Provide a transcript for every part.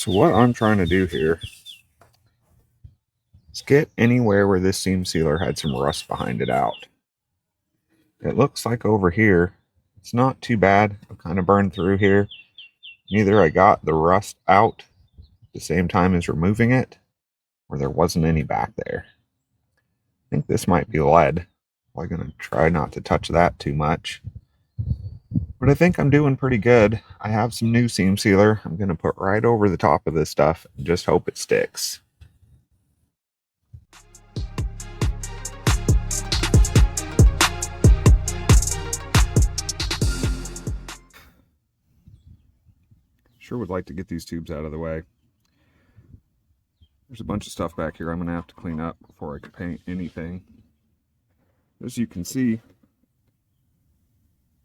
So what I'm trying to do here is get anywhere where this seam sealer had some rust behind it out. It looks like over here, it's not too bad. I've kind of burned through here. Either I got the rust out at the same time as removing it, or there wasn't any back there. I think this might be lead. I'm going to try not to touch that too much. But I think I'm doing pretty good. I have some new seam sealer. I'm going to put right over the top of this stuff and just hope it sticks. Sure would like to get these tubes out of the way. There's a bunch of stuff back here I'm going to have to clean up before I can paint anything. As you can see,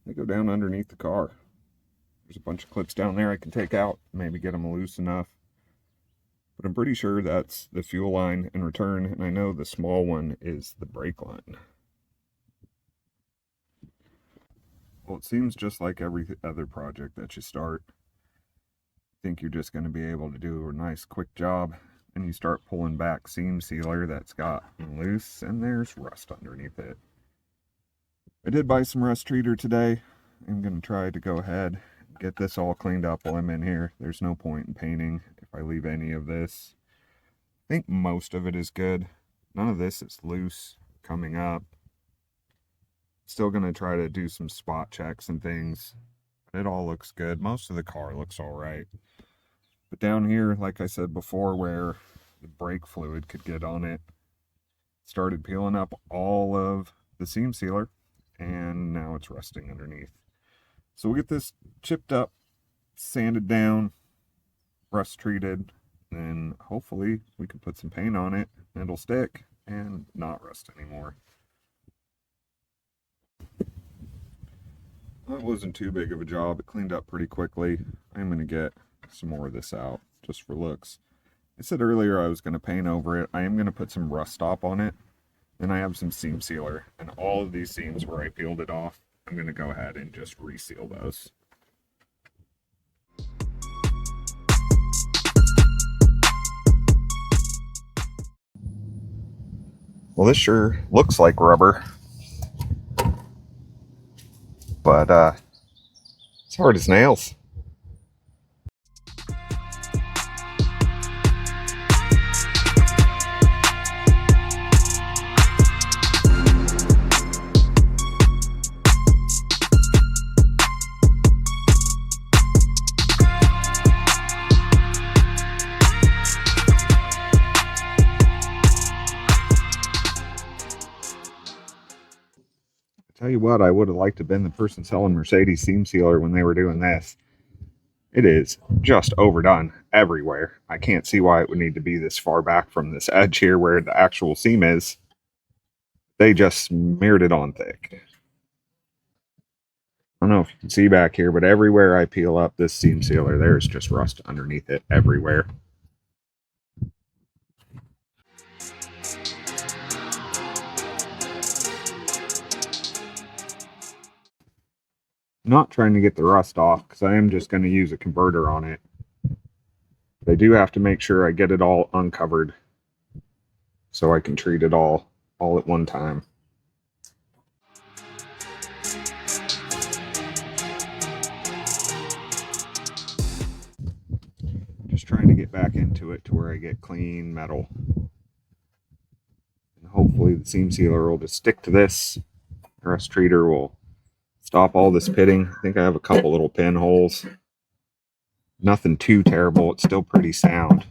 they go down underneath the car. There's a bunch of clips down there I can take out, maybe get them loose enough. But I'm pretty sure that's the fuel line and return, and I know the small one is the brake line. Well, it seems just like every other project that you start. You think you're just going to be able to do a nice quick job, and you start pulling back seam sealer that's got loose, and there's rust underneath it. I did buy some rust treater today. I'm going to try to go ahead and get this all cleaned up while I'm in here. There's no point in painting if I leave any of this. I think most of it is good. None of this is loose coming up. Still going to try to do some spot checks and things. It all looks good. Most of the car looks all right. But down here, like I said before, where the brake fluid could get on it, started peeling up all of the seam sealer, and now it's rusting underneath. So we'll get this chipped up, sanded down, rust treated, and hopefully we can put some paint on it and it'll stick and not rust anymore. That wasn't too big of a job. It cleaned up pretty quickly. I'm going to get some more of this out just for looks. I said earlier I was going to paint over it. I am going to put some rust stop on it. Then I have some seam sealer, and all of these seams where I peeled it off, I'm going to go ahead and just reseal those. Well, this sure looks like rubber, but it's hard as nails. Tell you what, I would have liked to have been the person selling Mercedes seam sealer when they were doing this. It is just overdone everywhere. I can't see why it would need to be this far back from this edge here where the actual seam is. They just smeared it on thick. I don't know if you can see back here, but everywhere I peel up this seam sealer, there's just rust underneath it everywhere. Not trying to get the rust off because I am just going to use a converter on it. But I do have to make sure I get it all uncovered so I can treat it all at one time. Just trying to get back into it to where I get clean metal. And hopefully the seam sealer will just stick to this. The rust treater will stop all this pitting. I think I have a couple little pinholes. Nothing too terrible. It's still pretty sound.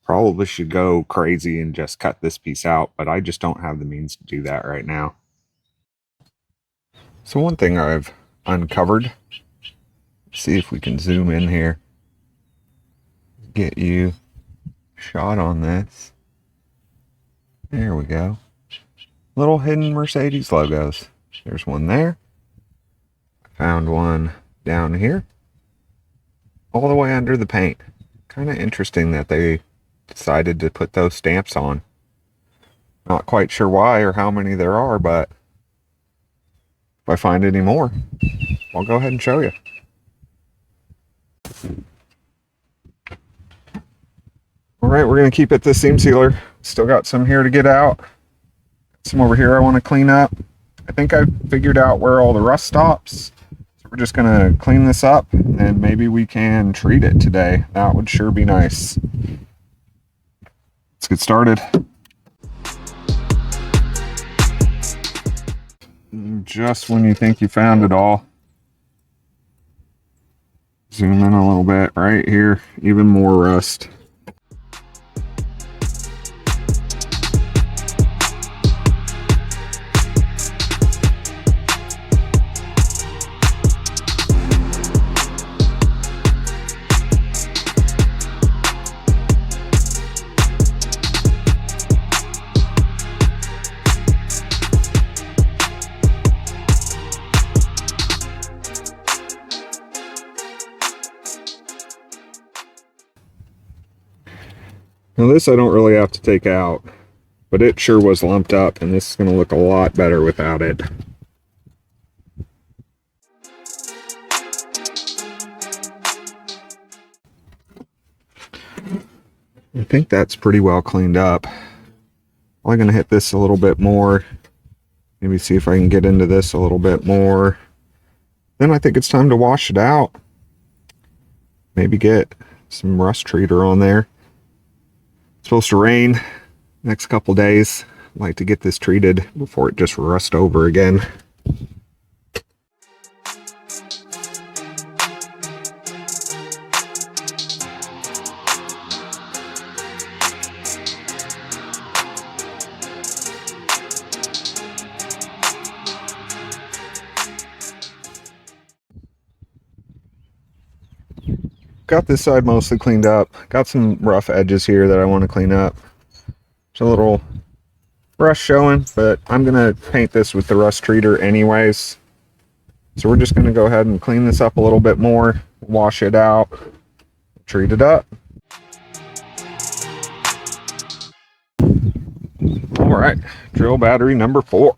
Probably should go crazy and just cut this piece out, but I just don't have the means to do that right now. So one thing I've uncovered, see if we can zoom in here, get you a shot on this. There we go. Little hidden Mercedes logos. There's one there. I found one down here. All the way under the paint. Kind of interesting that they decided to put those stamps on. Not quite sure why or how many there are, but if I find any more, I'll go ahead and show you. All right, we're going to keep it this seam sealer. Still got some here to get out. Some over here I want to clean up. I think I figured out where all the rust stops. So we're just going to clean this up and maybe we can treat it today. That would sure be nice. Let's get started. Just when you think you found it all, zoom in a little bit right here, even more rust. Now this I don't really have to take out, but it sure was lumped up, and this is going to look a lot better without it. I think that's pretty well cleaned up. I'm going to hit this a little bit more. Maybe see if I can get into this a little bit more. Then I think it's time to wash it out. Maybe get some rust treater on there. It's supposed to rain next couple days. I'd like to get this treated before it just rusts over again. Got this side mostly cleaned up. Got some rough edges here that I want to clean up. There's a little rust showing, but I'm going to paint this with the rust treater anyways. So we're just going to go ahead and clean this up a little bit more, wash it out, treat it up. All right, drill battery number 4.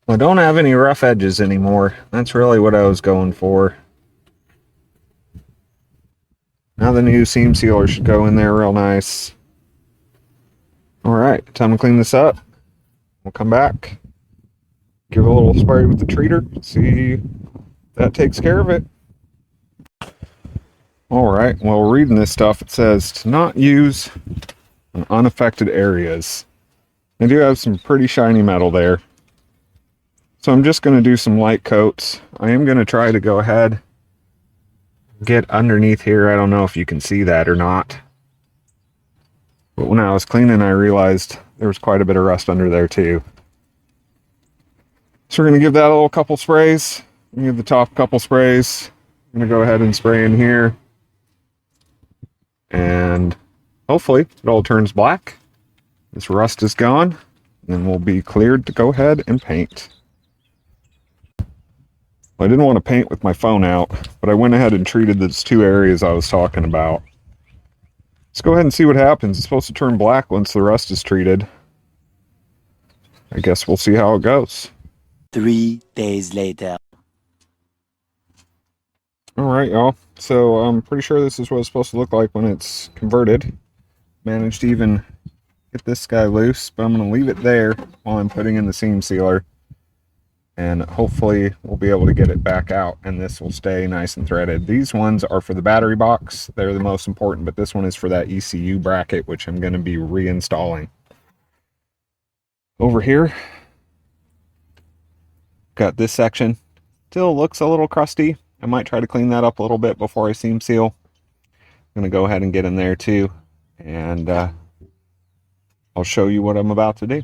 I don't have any rough edges anymore. That's really what I was going for. Now the new seam sealer should go in there real nice. Alright, time to clean this up. We'll come back, give it a little spray with the treater, see if that takes care of it. Alright, well, reading this stuff, it says to not use in unaffected areas. I do have some pretty shiny metal there. So I'm just going to do some light coats. I am going to try to go ahead, get underneath here. I don't know if you can see that or not. But when I was cleaning, I realized there was quite a bit of rust under there too. So we're going to give that a little couple sprays. Give the top couple sprays. I'm going to go ahead and spray in here. And hopefully it all turns black. This rust is gone. And then we'll be cleared to go ahead and paint. I didn't want to paint with my phone out, but I went ahead and treated those 2 areas I was talking about. Let's go ahead and see what happens. It's supposed to turn black once the rust is treated. I guess we'll see how it goes. 3 days later. Alright, y'all. So I'm pretty sure this is what it's supposed to look like when it's converted. Managed to even get this guy loose, but I'm going to leave it there while I'm putting in the seam sealer. And hopefully we'll be able to get it back out and this will stay nice and threaded. These ones are for the battery box. They're the most important, but this one is for that ECU bracket, which I'm going to be reinstalling. Over here, got this section. Still looks a little crusty. I might try to clean that up a little bit before I seam seal. I'm going to go ahead and get in there too. And I'll show you what I'm about to do.